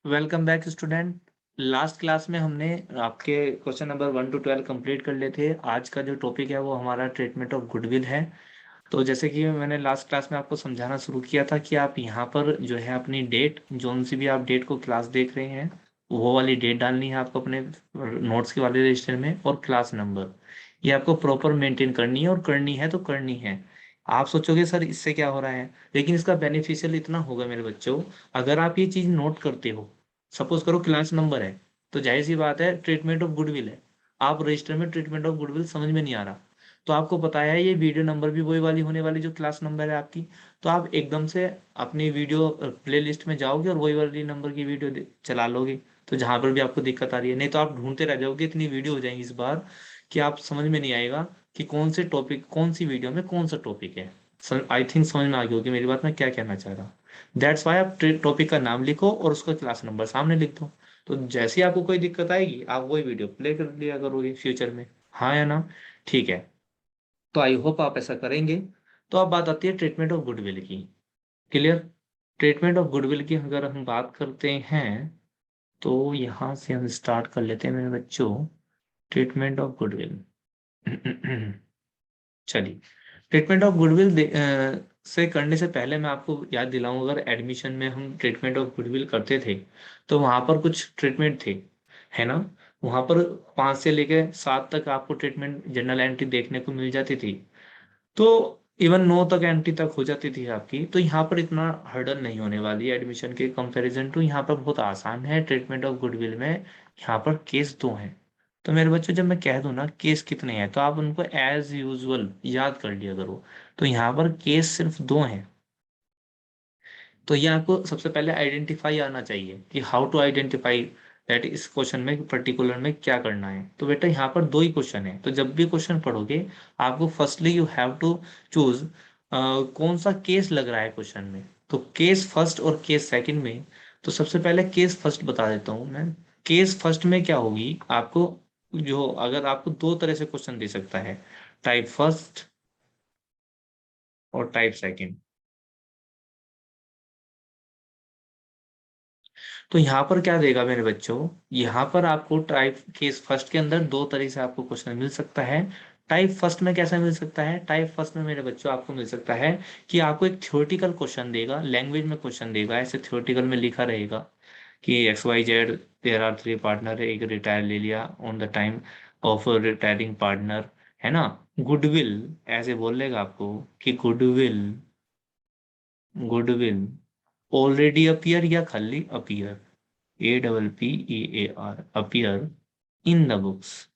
Welcome back student. Last class में हमने आपके क्वेश्चन नंबर 1 to 12 कंप्लीट कर लिए थे। आज का जो टॉपिक है वो हमारा ट्रीटमेंट ऑफ गुडविल है। तो जैसे कि मैंने लास्ट क्लास में आपको समझाना शुरू किया था कि आप यहाँ पर जो है अपनी डेट, जोन सी भी आप डेट को क्लास देख रहे हैं वो वाली डेट डालनी है आपको अपने नोट्स के वाले रजिस्टर में, और क्लास नंबर ये आपको प्रॉपर मेंटेन करनी है, और करनी है तो करनी है। आप सोचोगे सर इससे क्या हो रहा है, लेकिन इसका बेनिफिशियल इतना होगा मेरे बच्चों। अगर आप ये चीज नोट करते हो, सपोज करो क्लास नंबर है, तो जाहिर सी बात है ट्रीटमेंट ऑफ गुडविल है। आप रजिस्टर में ट्रीटमेंट ऑफ गुडविल समझ में नहीं आ रहा, तो आपको पता है ये वीडियो नंबर भी वही वाली होने वाली जो क्लास नंबर है आपकी। तो आप एकदम से अपनी वीडियो प्ले लिस्ट में जाओगे और वही वाली नंबर की वीडियो चला लोगे। तो जहां पर भी आपको दिक्कत आ रही है, नहीं तो आप ढूंढते रह जाओगे, इतनी वीडियो हो जाएंगी इस बार कि आप समझ में नहीं आएगा कि कौन से टॉपिक, कौन सी वीडियो में कौन सा टॉपिक है। आई थिंक समझ में आ गई होगी मेरी बात, मैं क्या कहना चाह रहा हूँ। दैट्स वाई आप टॉपिक का नाम लिखो और उसका क्लास नंबर सामने लिख दो। तो जैसे ही आपको कोई दिक्कत आएगी आप वही वीडियो प्ले कर लिया करोगे फ्यूचर में। हाँ या ना? ठीक है। तो आई होप आप ऐसा करेंगे। तो अब बात आती है ट्रीटमेंट ऑफ गुडविल की। क्लियर? ट्रीटमेंट ऑफ गुडविल की अगर हम बात करते हैं तो यहां से हम स्टार्ट कर लेते हैं मेरे बच्चों। ट्रीटमेंट ऑफ गुडविल चलिए। ट्रीटमेंट ऑफ गुडविल से करने से पहले मैं आपको याद दिलाऊं, अगर एडमिशन में हम ट्रीटमेंट ऑफ गुडविल करते थे तो वहां पर कुछ ट्रीटमेंट थे, है ना? वहां पर 5 से लेकर 7 तक आपको ट्रीटमेंट जनरल एंट्री देखने को मिल जाती थी। तो इवन 9 तक एंट्री तक हो जाती थी आपकी। तो यहाँ पर इतना हर्डल नहीं होने वाली है एडमिशन के कंपैरिजन टू। यहाँ पर बहुत आसान है ट्रीटमेंट ऑफ गुडविल में। यहाँ पर केस 2 हैं। तो मेरे बच्चों जब मैं कह दूं ना केस कितने हैं, तो आप उनको एज यूजुअल याद कर लिया करो। तो यहाँ पर केस सिर्फ 2 हैं। तो ये आपको सबसे पहले आइडेंटिफाई आना चाहिए कि हाउ टू आइडेंटिफाई दैट, इस क्वेश्चन में पर्टिकुलर में क्या करना है। तो बेटा यहाँ पर 2 ही क्वेश्चन है, तो जब भी क्वेश्चन पढ़ोगे आपको firstly you have to choose कौन सा केस लग रहा है क्वेश्चन में। तो केस फर्स्ट और केस सेकंड में, तो सबसे पहले केस फर्स्ट बता देता हूँ मैं। केस फर्स्ट में क्या होगी आपको, जो अगर आपको 2 तरह से क्वेश्चन दे सकता है, टाइप फर्स्ट और टाइप सेकंड। तो यहाँ पर क्या देगा मेरे बच्चों, यहाँ पर आपको टाइप केस फर्स्ट के अंदर 2 तरह से आपको क्वेश्चन मिल सकता है। टाइप फर्स्ट में कैसा मिल सकता है? टाइप फर्स्ट में मेरे बच्चों आपको मिल सकता है कि आपको एक थ्योरेटिकल क्वेश्चन देगा, लैंग्वेज में क्वेश्चन देगा। ऐसे थ्योरेटिकल में लिखा रहेगा कि X Y Z there are 3 partner, एक रिटायर ले लिया on the time of retiring partner, है ना? गुडविल ऐसे बोलेगा आपको कि गुडविल, गुडविल ऑलरेडी अपीयर या खाली appear, APPEAR, appear in the books,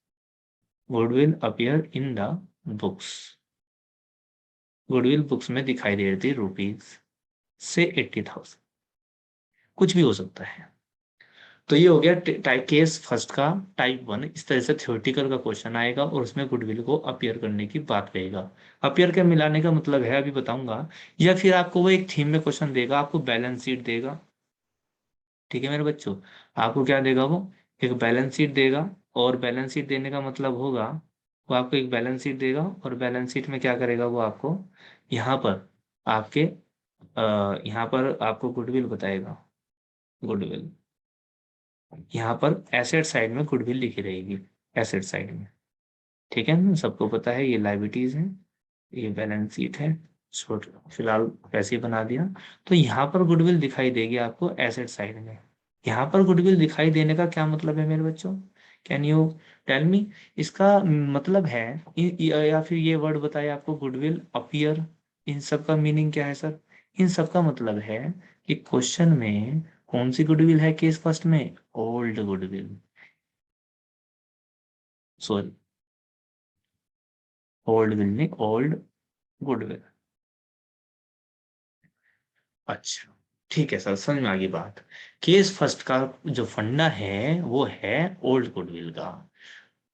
goodwill appear in the books, goodwill books में दिखाई दे रही थी ₹80,000, कुछ भी हो सकता है। तो ये हो गया टाइप केस फर्स्ट का टाइप 1। इस तरह से थ्योरेटिकल का क्वेश्चन आएगा और उसमें गुडविल को अपीयर करने की बात रहेगा। अपीयर के मिलाने का मतलब है अभी बताऊंगा, या फिर आपको वो एक थीम में क्वेश्चन देगा, आपको बैलेंस शीट देगा। ठीक है मेरे बच्चों, आपको क्या देगा वो, एक बैलेंस शीट देगा। और बैलेंस शीट देने का मतलब होगा, वो आपको एक बैलेंस शीट देगा और बैलेंस शीट में क्या करेगा वो आपको, यहाँ पर आपके यहाँ पर आपको गुडविल बताएगा। गुडविल यहाँ पर एसेट साइड में गुडविल लिखी रहेगी, एसेट साइड में। ठीक है ना, सबको पता है ये लाइबिलिटीज है, ये बैलेंस शीट है। छोट फिलहाल वैसे ही बना दिया। तो यहाँ पर गुडविल दिखाई देगी आपको एसेट साइड में। यहाँ पर गुडविल दिखाई देने का क्या मतलब है मेरे बच्चों? Can you tell me? इसका मतलब है या फिर ये वर्ड बताए आपको, गुडविल अपीयर। इन सब का मीनिंग क्या है सर? इन सब का मतलब है कि क्वेश्चन में कौन सी गुडविल है केस फर्स्ट में? Old goodwill, sorry, old will नहीं, ओल्ड गुडविल। अच्छा, ठीक है सर, समझ में आ गई बात। केस फर्स्ट का जो फंडा है वो है ओल्ड गुडविल का।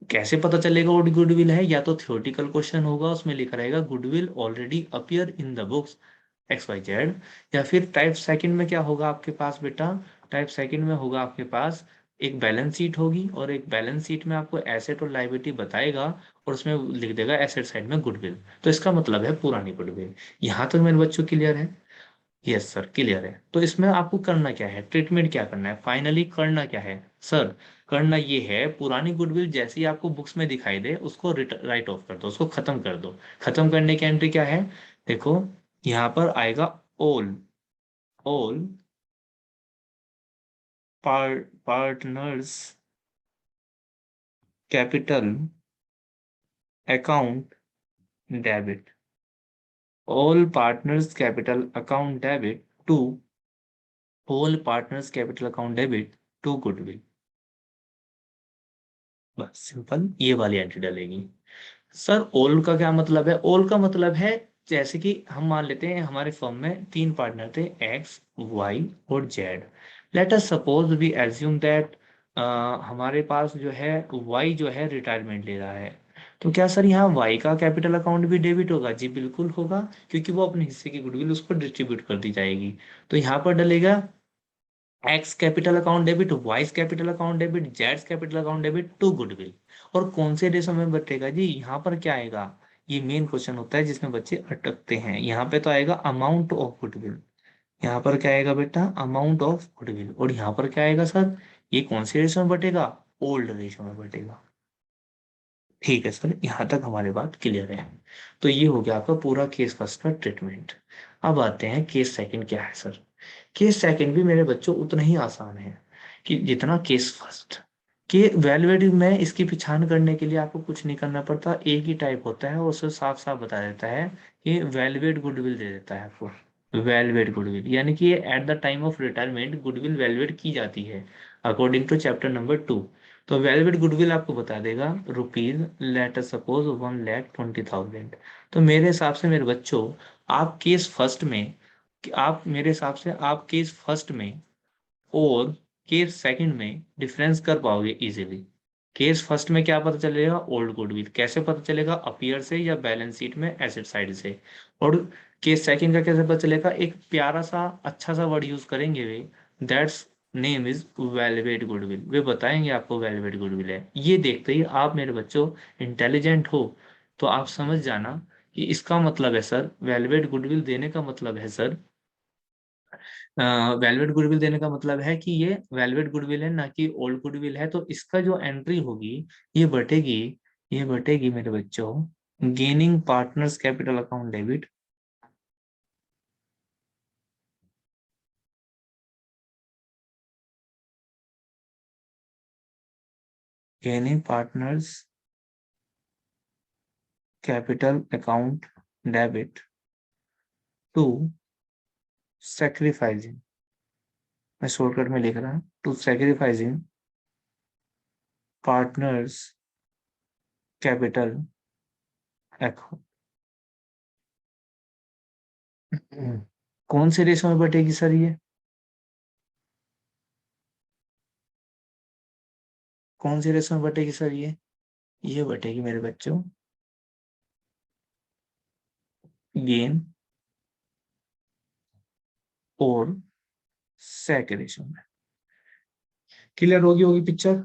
कैसे पता चलेगा ओल्ड गुडविल है? या तो थ्योरेटिकल क्वेश्चन होगा, उसमें लिखा रहेगा goodwill already appear in the books XYZ। या फिर टाइप सेकंड में क्या होगा आपके पास बेटा? टाइप सेकंड में होगा आपके पास एक बैलेंस शीट होगी, और एक बैलेंस शीट में आपको एसेट और लायबिलिटी बताएगा, और उसमें लिख देगा एसेट साइड में गुडविल। तो इसका मतलब है पुरानी गुडविल। यहाँ तक मेरे बच्चों क्लियर है? यस सर, क्लियर है। तो इसमें आपको करना क्या है, ट्रीटमेंट क्या करना है, फाइनली करना क्या है सर? करना ये है, पुरानी गुडविल जैसी ही आपको बुक्स में दिखाई दे उसको राइट ऑफ कर दो, उसको खत्म कर दो। खत्म करने की एंट्री क्या है? देखो, यहाँ पर आएगा all, all partners capital account debit, all partners capital account debit to all partners capital account debit to goodwill. बस सिंपल ये वाली एंट्री डलेगी। सर ओल का क्या मतलब है? ओल का मतलब है, जैसे कि हम मान लेते हैं हमारे फर्म में तीन पार्टनर थे, एक्स, वाई और Z. Let us suppose we assume that हमारे पास जो है वाई जो है रिटायरमेंट ले रहा है। तो क्या सर यहाँ वाई का कैपिटल अकाउंट भी डेबिट होगा? जी बिल्कुल होगा, क्योंकि वो अपने हिस्से की गुडविल उसको डिस्ट्रीब्यूट कर दी जाएगी। तो यहाँ पर डलेगा X capital account debit, Y's capital account debit, जेड्स capital account debit to goodwill. और कौन से रेशो में बटेगा जी? यहाँ पर क्या आएगा? ये मेन क्वेश्चन होता है जिसमें बच्चे अटकते हैं। यहाँ पे तो आएगा अमाउंट ऑफ गुडविल, यहाँ पर क्या आएगा बेटा? Amount of goodwill. और यहाँ पर क्या आएगा सर? ये कौन से रेशो में बटेगा? ओल्ड रेशो में बटेगा। ठीक है सर, यहाँ तक हमारी बात क्लियर है। तो ये हो गया आपका पूरा केस फर्स्ट का ट्रीटमेंट। अब आते हैं केस सेकंड क्या है सर। केस सेकंड भी मेरे बच्चों उतना ही आसान है कि जितना केस फर्स्ट। के वैल्यूएटिव में इसकी पहचान करने के लिए आपको कुछ नहीं करना पड़ता, एक ही टाइप होता है, वो उसे साफ साफ बता देता है कि वैल्यूएट गुडविल दे देता है आपको। वैल्यूएट गुडविल यानी कि at the time of retirement goodwill valuate की जाती है अकॉर्डिंग टू चैप्टर नंबर 2। तो वैल्यूएट गुडविल आपको बता देगा रुपीज, लेट अस सपोज 1,20,000। तो मेरे हिसाब से मेरे बच्चों, आप केस फर्स्ट में, कि आप मेरे हिसाब से आप केस फर्स्ट में और केस सेकंड में डिफरेंस कर पाओगे इजीली। केस फर्स्ट में क्या पता चलेगा? Old goodwill. कैसे पता चलेगा? अपीयर से या बैलेंस शीट में एसेट साइड से। और केस सेकंड का कैसे पता चलेगा? एक प्यारा सा अच्छा सा वर्ड यूज करेंगे वे, that's name is valuate goodwill. वे बताएंगे आपको वैल्यूएट गुडविल है। ये देखते ही आप मेरे बच्चों इंटेलिजेंट हो तो आप समझ जाना कि इसका मतलब है सर, वैल्यूएट गुडविल देने का मतलब है सर, वेलवेट गुडविल देने का मतलब है कि ये वेलवेट गुडविल है ना कि ओल्ड गुडविल है। तो इसका जो एंट्री होगी ये बटेगी, ये बटेगी मेरे बच्चों gaining partners capital account debit, gaining partners capital account debit to sacrificing, मैं शॉर्टकट में लिख रहा हूँ, to sacrificing partners capital account. कौन से रेशो में बटेगी सर ये? कौन से रेशो में बटेगी सर ये बटेगी मेरे बच्चों गेन और सैचुरेशन में। क्लियर होगी पिक्चर?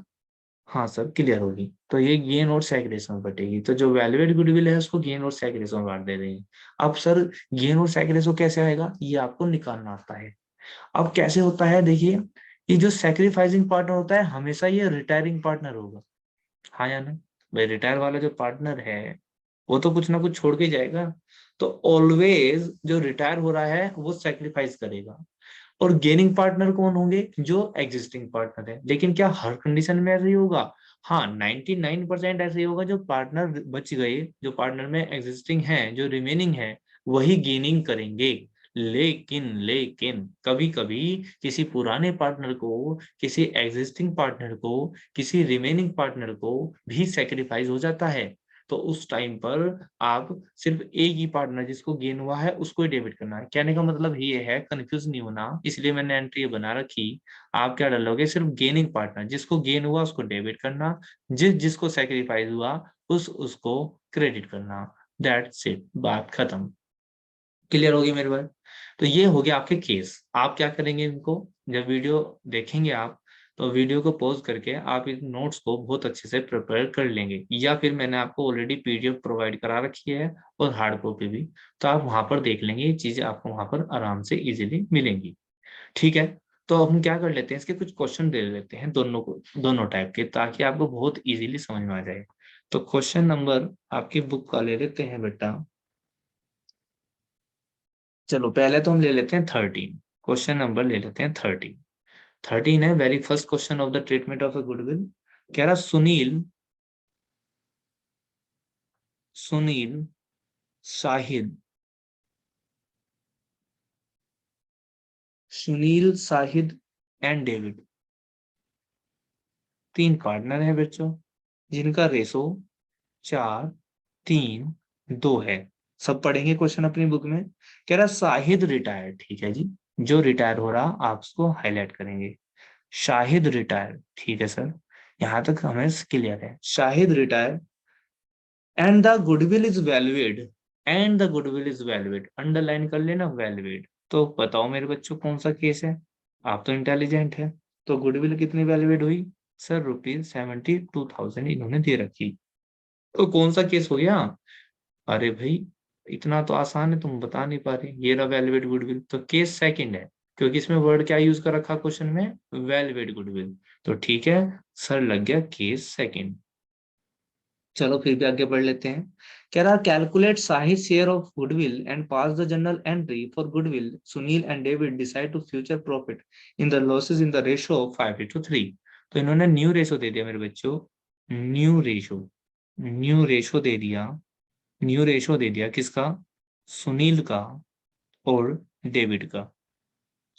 हाँ सर क्लियर होगी। तो ये गेन और सैचुरेशन में बटेगी, तो जो वैल्यूएट गुडविल है उसको गेन और सैचुरेशन में बांट दे रहे हैं। अब सर गेन और सैचुरेशन कैसे आएगा ये आपको निकालना आता है। अब कैसे होता है देखिए, ये जो सैक्रिफाइसिंग पार्टनर होता है हमेशा ये रिटायरिंग पार्टनर होगा। हाँ या ना? भाई रिटायर वाला जो पार्टनर है वो तो कुछ ना कुछ छोड़ के जाएगा। तो ऑलवेज जो रिटायर हो रहा है वो सेक्रीफाइस करेगा। और गेनिंग पार्टनर कौन होंगे? जो एग्जिस्टिंग पार्टनर है। लेकिन क्या हर कंडीशन में ऐसे ही होगा? हाँ 99% ऐसे ही होगा। जो पार्टनर बच गए, जो पार्टनर में एग्जिस्टिंग है, जो रिमेनिंग है, वही गेनिंग करेंगे। लेकिन कभी कभी किसी पुराने पार्टनर को, किसी एग्जिस्टिंग पार्टनर को, किसी रिमेनिंग पार्टनर को भी सेक्रीफाइस हो जाता है। तो उस टाइम पर आप सिर्फ एक ही पार्टनर जिसको गेन हुआ है उसको ही डेबिट करना है। कहने का मतलब ये है, कंफ्यूज नहीं होना, इसलिए मैंने एंट्री बना रखी। आप क्या डालोगे? सिर्फ गेनिंग पार्टनर, जिसको गेन हुआ उसको डेबिट करना, जिसको सेक्रीफाइस हुआ उसको क्रेडिट करना। दैट्स इट, बात खत्म। क्लियर होगी मेरे बात? तो ये हो गया आपके केस। आप क्या करेंगे इनको, जब वीडियो देखेंगे आप, तो वीडियो को पॉज करके आप इन नोट्स को बहुत अच्छे से प्रिपेयर कर लेंगे, या फिर मैंने आपको ऑलरेडी पीडीएफ प्रोवाइड करा रखी है और हार्ड कॉपी भी, तो आप वहां पर देख लेंगे, ये चीजें आपको वहां पर आराम से इजीली मिलेंगी। ठीक है, तो हम क्या कर लेते हैं, इसके कुछ क्वेश्चन दे लेते हैं दोनों को, दोनों टाइप के, ताकि आपको बहुत इजीली समझ में आ जाए। तो क्वेश्चन नंबर आपकी बुक का ले लेते हैं बेटा। चलो पहले तो हम ले लेते हैं 13, क्वेश्चन नंबर ले लेते हैं 13। 13 है very first question of the treatment of A goodwill. कह रहा सुनील, सुनील, शाहिद, सुनील, शाहिद एंड डेविड, तीन पार्टनर है बच्चों, जिनका रेशो 4:3:2 है। सब पढ़ेंगे क्वेश्चन अपनी बुक में। कह रहा शाहिद रिटायर्ड, ठीक है जी, जो रिटायर हो रहा आप उसको हाईलाइट करेंगे। शाहिद रिटायर, ठीक है सर, यहां तक हमें क्लियर है। Shahid retire and the goodwill is valued, and the goodwill is valued, underline कर लेना वैल्यूएड। तो बताओ मेरे बच्चों कौन सा केस है, आप तो इंटेलिजेंट है। तो गुडविल कितनी वैल्यूएड हुई सर, ₹72,000 इन्होंने दे रखी। तो कौन सा केस हो गया, अरे भाई इतना तो आसान है, तुम बता नहीं पा रहे, ये रहा वैल्यूएट गुडविल, तो केस सेकंड है, क्योंकि इसमें वर्ड क्या यूज कर रखा क्वेश्चन में, वैल्यूएट गुडविल। तो ठीक है सर, लग गया केस सेकंड। चलो फिर भी आगे बढ़ लेते हैं। कह रहा कैलकुलेट साहिद share of goodwill and pass the general entry for goodwill, Sunil and David decide to future profit in the losses in the ratio of 5:3। तो इन्होंने न्यू रेशो दे दिया मेरे बच्चों, न्यू रेशो, न्यू रेशो दे दिया, न्यू रेशो दे दिया किसका, सुनील का और डेविड का,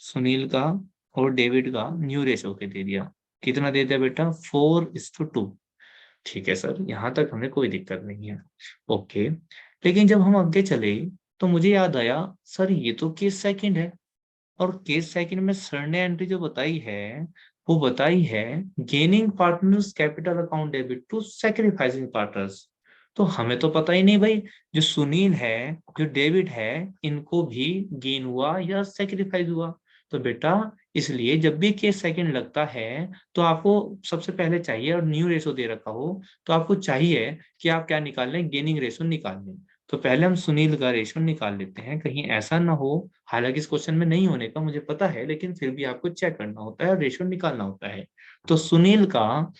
सुनील का और डेविड का न्यू रेशो के दे दिया। कितना दे दिया बेटा, 4:2। ठीक है सर, यहां तक हमें कोई दिक्कत नहीं है। ओके, लेकिन जब हम आगे चले तो मुझे याद आया, सर ये तो केस सेकंड है, और केस सेकंड में सर ने एंट्री जो बताई है, वो बताई है gaining partners capital account debit to sacrificing partners. तो हमें तो पता ही नहीं भाई, जो सुनील है, जो डेविड है, इनको भी गेन हुआ या सेक्रीफाइस हुआ। तो बेटा इसलिए जब भी केस सेकंड लगता है, तो आपको सबसे पहले चाहिए, और न्यू रेशो दे रखा हो तो आपको चाहिए कि आप क्या निकाल लें, गेनिंग रेशो निकाल लें। तो पहले हम सुनील का रेशो निकाल लेते हैं, कहीं ऐसा ना हो, हालांकि इस क्वेश्चन में नहीं होने का मुझे पता है, लेकिन फिर भी आपको चेक करना होता है और रेशो निकालना होता है। तो सुनील का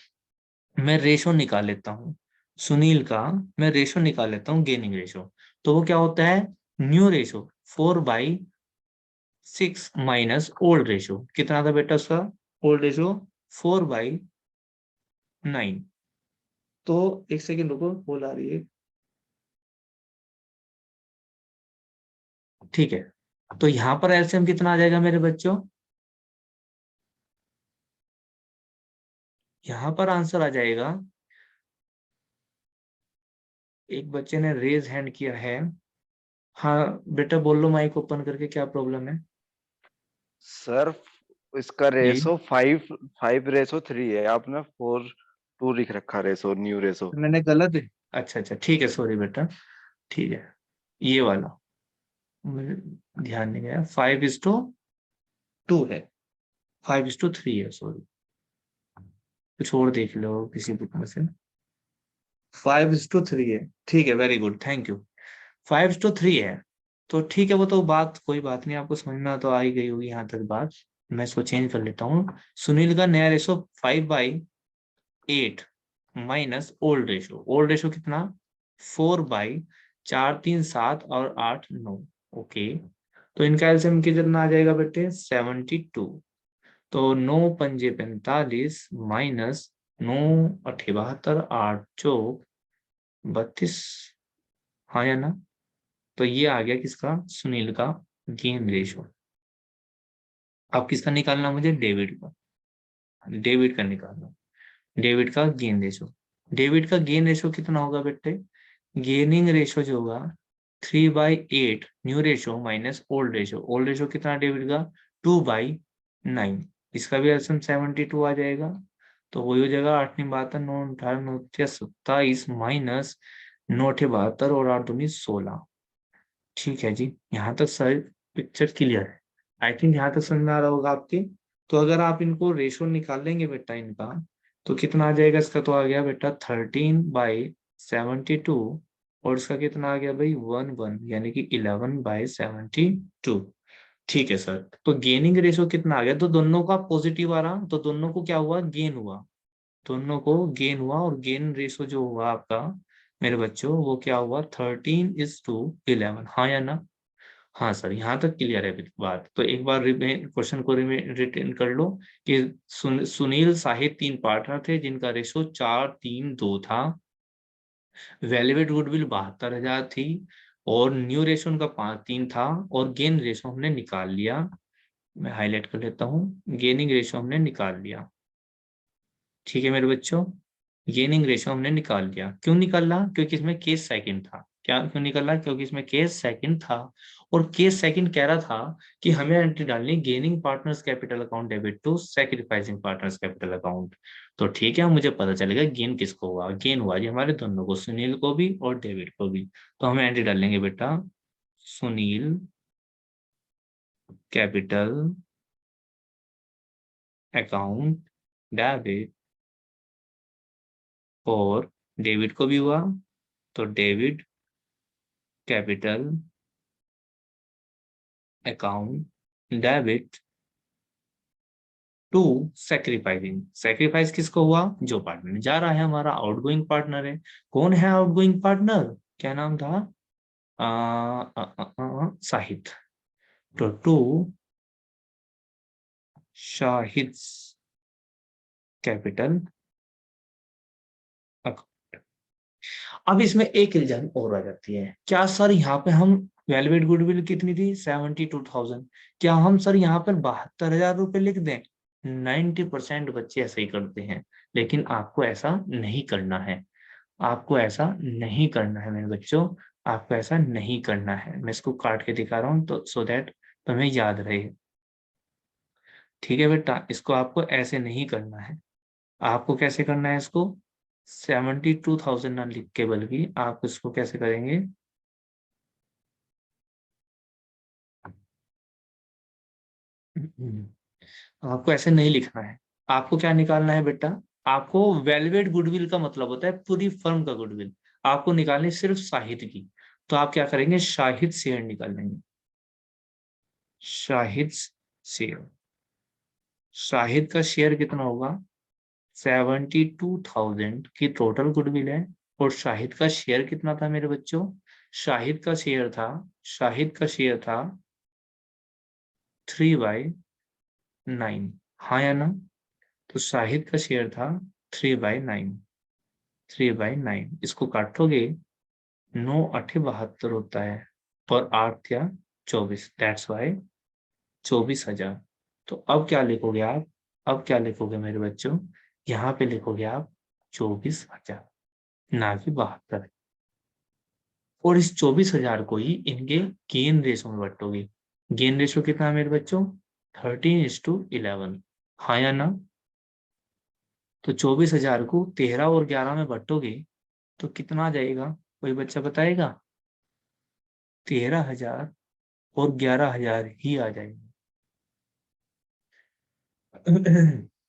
मैं रेशो निकाल लेता हूँ, सुनील का मैं रेशो निकाल लेता हूँ, गेनिंग रेशो। तो वो क्या होता है, new ratio 4/6 minus old ratio, कितना था बेटा उसका, ओल्ड रेशो 4/9। तो एक सेकेंड रुको, बोल आ रही है, ठीक है। तो यहाँ पर एलसीएम कितना आ जाएगा मेरे बच्चों, यहाँ पर आंसर आ जाएगा, एक बच्चे ने रेज हैंड किया है। हाँ बेटा बोल लो माइक ओपन करके, क्या प्रॉब्लम है सर इसका जी। रेशो 5:3 है, आपने 4:2 लिख रखा रेशो, न्यू रेशो। मैंने गलत है, अच्छा अच्छा ठीक है, सॉरी बेटा, ठीक है, ये वाला मुझे ध्यान नहीं गया, 5:2 है, 5:3 है, सॉरी, कुछ और देख लो किसी बुक में से। 5:3 है, ठीक है, वेरी गुड, थैंक यू। 5:3 है, तो ठीक है, वो तो बात कोई बात नहीं, आपको समझ में तो आ ही गई होगी यहाँ तक बात। मैं इसको चेंज कर लेता हूँ। सुनील का नया ratio 5/8 minus old ratio, old ratio कितना, 4/4, 3, 7 और 8, 9। ओके, तो इनका एलसीएम कितना आ जाएगा बेटे, 72। तो 9×5 = 45 माइनस 9×8 = 72, 8×4 = 32, हाँ या ना। तो ये आ गया किसका, सुनील का गेन रेशो। अब किसका निकालना मुझे, डेविड का, डेविड का निकालना, डेविड का गेन रेशो। डेविड का गेन रेशो कितना होगा बेटे, गेनिंग रेशो जो होगा 3/8 new ratio minus old ratio कितना डेविड का, 2/9। इसका भी एल्सियम 72 आ जाएगा। तो वही हो जाएगा, 8×9 = 72, 9×8 = 27 माइनस 9×8 = 72 और 8×2 = 16। ठीक है जी, यहाँ तक सारी पिक्चर क्लियर है, आई थिंक यहाँ तक समझ में आ रहा होगा आपके। तो अगर आप इनको रेशो निकाल लेंगे बेटा इनका, तो कितना आ जाएगा इसका, तो आ गया बेटा 13/72, और इसका कितना आ गया भाई 1 यानी कि 11/72। ठीक है सर, तो गेनिंग रेशो कितना आ गया, तो दोनों का पॉजिटिव आ रहा, तो दोनों को क्या हुआ, गेन हुआ, दोनों को गेन हुआ, और गेन रेशो जो हुआ आपका मेरे बच्चों वो क्या हुआ 13:11, हाँ या ना। हाँ सर, यहाँ तक क्लियर है बात, तो एक बार क्वेश्चन को रिटर्न कर लो कि सुनील साहित 3 पार्टनर थे जिनका रेशो 4:3:2 था, वैल्यूएट गुडविल 72,000 थी, और न्यू रेशो उनका 5:3 था, और गेन रेशो हमने निकाल लिया, मैं हाईलाइट कर लेता हूँ, गेनिंग रेशो हमने निकाल लिया। ठीक है मेरे बच्चों, गेनिंग रेशो हमने निकाल लिया, क्यों निकाला, क्योंकि इसमें केस सेकंड था, क्या क्यों निकाला, क्योंकि इसमें केस सेकंड था, और केस सेकंड कह रहा था कि हमें एंट्री डालनी gaining partners capital account debit to sacrificing partners capital account. तो ठीक है, मुझे पता चलेगा गेन किसको हुआ, गेन हुआ जी हमारे दोनों को, सुनील को भी और डेविड को भी। तो हमें एंट्री डालेंगे बेटा सुनील कैपिटल अकाउंट डेबिट, और डेविड को भी हुआ, तो David capital account debit to sacrificing, sacrifice किसको हुआ, जो पार्टनर जा रहा है हमारा आउटगोइंग पार्टनर है। कौन है आउटगोइंग पार्टनर, क्या नाम था, साहिद, तो टू शाहिद कैपिटल अकाउंट। अब इसमें एक इल्जाम और आ जाती है, क्या सर यहाँ पे हम वैल्यूएट गुडविल कितनी थी 72,000, क्या हम सर यहाँ पर 72,000 रुपए लिख दें। 90% बच्चे ऐसे ही करते हैं, लेकिन आपको ऐसा नहीं करना है, आपको ऐसा नहीं करना है मेरे बच्चों, आपको ऐसा नहीं करना है, मैं इसको काट के दिखा रहा हूँ तो सो दैट तुम्हें याद रहे। ठीक है बेटा, इसको आपको ऐसे नहीं करना है, आपको कैसे करना है इसको, 72,000 ना लिख के, बल्कि आप इसको कैसे करेंगे, आपको ऐसे नहीं लिखना है, आपको क्या निकालना है बेटा, आपको वैल्यूएट गुडविल का मतलब होता है पूरी फर्म का गुडविल, आपको निकालनी सिर्फ शाहिद की, तो आप क्या करेंगे, शाहिद शेयर निकाल लेंगे, शाहिद शेयर, शाहिद का शेयर कितना होगा, 72,000 की टोटल गुडविल है, और शाहिद का शेयर कितना था मेरे बच्चों, शाहिद का शेयर था, शाहिद का शेयर था 3/9, हाँ या ना, तो शाहिद का शेयर था 3/9, 3/9, इसको काटोगे 9 8 72 होता है, और 8 या 24, दैट्स वाई 24,000। तो अब क्या लिखोगे आप, अब क्या लिखोगे मेरे बच्चों, यहाँ पे लिखोगे आप 24,000, ना कि 72, और इस 24,000 को ही इनके गेन रेशो में बटोगे, गेन रेशो कितना है मेरे बच्चों 13:11, हाँ या ना, तो 24,000 को 13 और 11 में बटोगे तो कितना आ जाएगा, कोई बच्चा बताएगा, 13,000 और 11,000 ही आ जाएंगे।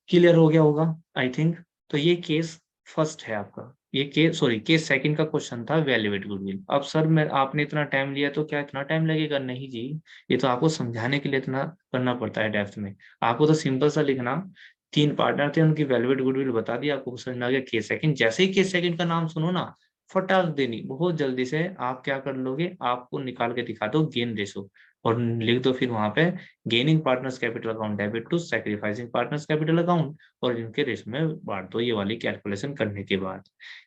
क्लियर हो गया होगा आई थिंक। तो ये केस फर्स्ट है आपका, ये केस सॉरी केस सेकंड का क्वेश्चन था वैल्यूएट गुडविल। अब सर मैं आपने इतना टाइम लिया तो क्या इतना टाइम लगेगा, नहीं जी, ये तो आपको समझाने के लिए इतना करना पड़ता है डेप्थ में, आपको तो सिंपल सा लिखना, 3 पार्टनर थे उनकी वैल्यूएट गुडविल बता दिया, आपको समझ में आ गया केस सेकंड, जैसे ही केस सेकंड का नाम सुनो ना, फटाक देनी बहुत जल्दी से आप क्या कर लोगे, आपको निकाल के दिखा दो गेन रेशो, और लिख दो फिर वहां पे gaining partners capital account debit to sacrificing partners capital account, और इनके रेशो में बांट दो, ये वाली कैलकुलेशन करने के बाद।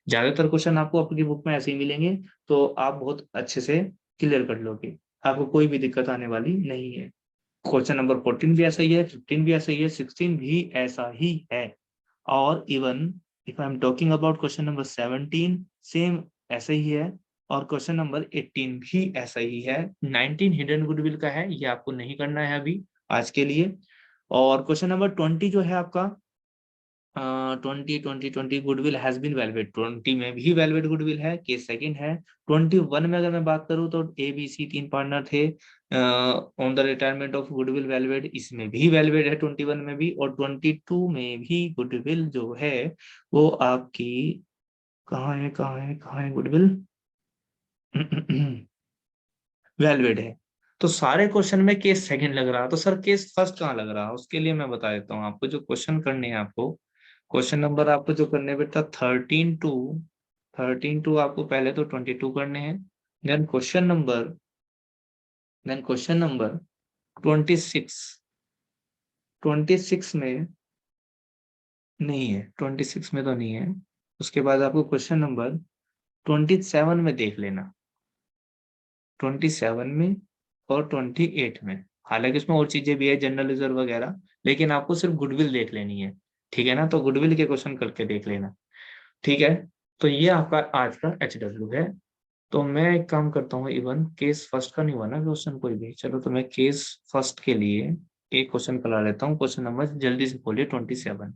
ज्यादातर क्वेश्चन आपको आपकी बुक में ऐसे ही मिलेंगे, तो आप बहुत अच्छे से क्लियर कर लोगे, आपको कोई भी दिक्कत आने वाली नहीं है। क्वेश्चन नंबर 14 भी ऐसा ही है, 15 भी ऐसा ही है, 16 भी ऐसा ही है, और even if I am talking about question number 17 same ऐसा ही है, और क्वेश्चन नंबर 18 भी ऐसा ही है। 19 हिडन गुडविल का है, ये आपको नहीं करना है अभी आज के लिए। और क्वेश्चन नंबर 20 जो है आपका 20 गुडविल हैज बीन वैलिडेट, 20 में भी वैलिडेट गुडविल है, केस सेकंड है। 21 में अगर मैं बात करूं तो ए बी सी 3 पार्टनर थे on the retirement of goodwill validate, इसमें भी वैलिडेट है 21 में भी, और 22 में भी गुडविल जो है वो आपकी कहाँ है गुडविल वैलिडेट है। तो सारे क्वेश्चन में केस सेकंड लग रहा है, तो सर केस फर्स्ट कहाँ लग रहा है, उसके लिए मैं बता देता हूँ आपको जो क्वेश्चन करने हैं आपको। क्वेश्चन नंबर आपको जो करने बेटा 13 टू आपको पहले तो 22 करने हैं, देन क्वेश्चन नंबर 26, 26 में नहीं है, 26 में तो नहीं है। उसके बाद आपको क्वेश्चन नंबर 27 में देख लेना, 27 में और 28 में। हालांकि उसमें और चीजें भी है, जनरल रिजर्व वगैरह, लेकिन आपको सिर्फ गुडविल देख लेनी है, ठीक है ना। तो गुडविल के क्वेश्चन करके देख लेना, ठीक है। तो ये आपका आज का HW है। तो मैं एक काम करता हूँ, इवन केस फर्स्ट का नहीं हुआ ना क्वेश्चन कोई भी, चलो तो मैं केस फर्स्ट के लिए एक क्वेश्चन करा लेता हूँ। क्वेश्चन नंबर जल्दी से खोलिए 27,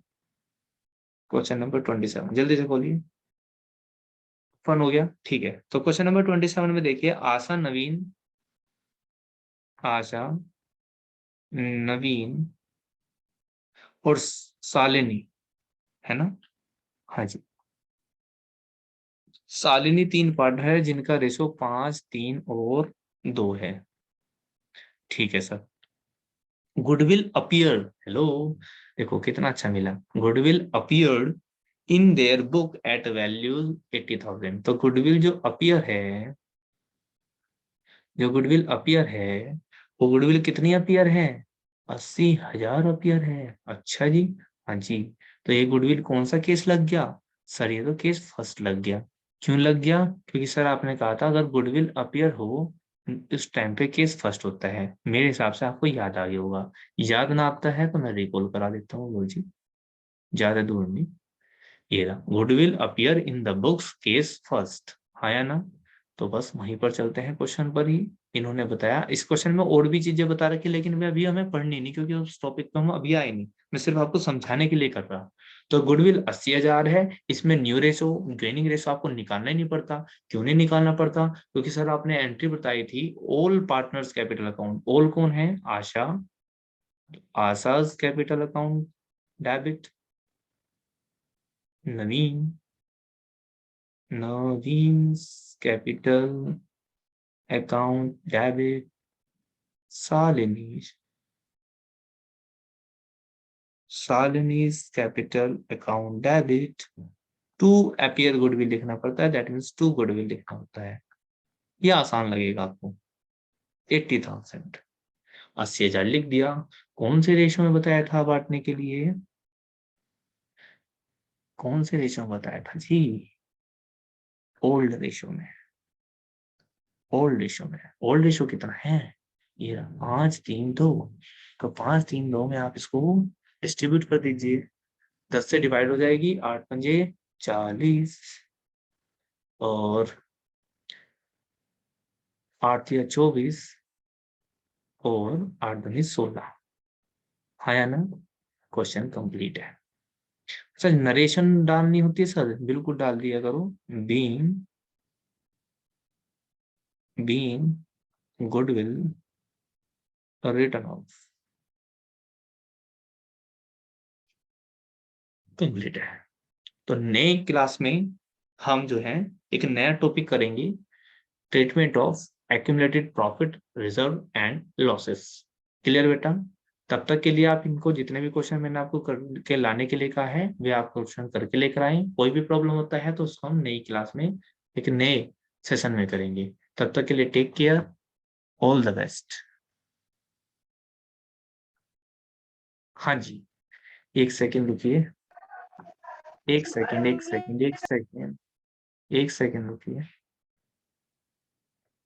क्वेश्चन नंबर 27 जल्दी से खोलिए। फन हो गया, ठीक है। तो क्वेश्चन नंबर 27 में देखिए, आशा नवीन और शालिनी, है ना। हाँ जी, शालिनी 3 पार्टनर है जिनका रेशो 5, 3 और 2 है, ठीक है सर। गुडविल अपियर, हेलो, देखो कितना अच्छा मिला, goodwill appeared in their book at value 80,000। तो गुडविल जो अपियर है, वो गुडविल कितनी अपियर है, 80,000 अपियर है। अच्छा जी, हाँ जी। तो ये गुडविल कौन सा केस लग गया सर, ये तो केस फर्स्ट लग गया। क्यों लग गया, क्योंकि सर आपने कहा था अगर गुडविल अपियर हो इस टाइम पे केस फर्स्ट होता है। मेरे हिसाब से आपको याद आ गया होगा, याद ना आता है तो मैं रिकॉल करा देता हूँ लो जी, ज्यादा दूर नहीं। ये रहा, goodwill appear in the books case first, हाँ या ना। तो बस वहीं पर चलते हैं क्वेश्चन पर ही। इन्होंने बताया, इस क्वेश्चन में और भी चीजें बता रखी, लेकिन मैं अभी हमें पढ़नी नहीं, क्योंकि उस टॉपिक पे हम अभी आए नहीं, मैं सिर्फ आपको समझाने के लिए कर रहा। तो गुडविल 80,000 है, इसमें न्यू रेशो गेनिंग रेशो आपको निकालना ही नहीं पड़ता। क्यों नहीं निकालना पड़ता, क्योंकि सर आपने एंट्री बताई थी all partners capital account, all कौन है, Asha, Asha's capital account debit, Naveen, Naveen capital account debit, Shalini, Shalini's capital account debit, to appear goodwill लिखना पड़ता है, दैट मीन्स टू गुडविल लिखना होता है। ये आसान लगेगा आपको। 80,000, 80,000 लिख दिया। कौन से रेशो में बताया था बांटने के लिए, कौन से रेशो में बताया था जी, ओल्ड रेशो में, ओल्ड रेशो में। ओल्ड रेशो कितना है, ये रहा, 5, 3, 2। तो 5, 3, 2 में आप इसको डिस्ट्रीब्यूट कर दीजिए, 10 से डिवाइड हो जाएगी, 8 5 40, और 8 3 24, और 8 2 16, हाँ या ना। क्वेश्चन कंप्लीट है। सर नरेशन डालनी होती है सर, बिल्कुल डाल दिया करो, being being goodwill return of, complete है। तो नए क्लास में हम जो है एक नया टॉपिक करेंगे, treatment of accumulated profit reserve and losses. Clear बेटा। तब तक के लिए आप इनको जितने भी क्वेश्चन मैंने आपको करके लाने के लिए कहा है वे आप क्वेश्चन करके लेकर आए। कोई भी प्रॉब्लम होता है तो उसको हम नई क्लास में एक नए सेशन में करेंगे। तब तक के लिए take care, all the best. हाँ जी, एक सेकेंड रुकिए, एक सेकेंड रुकिए,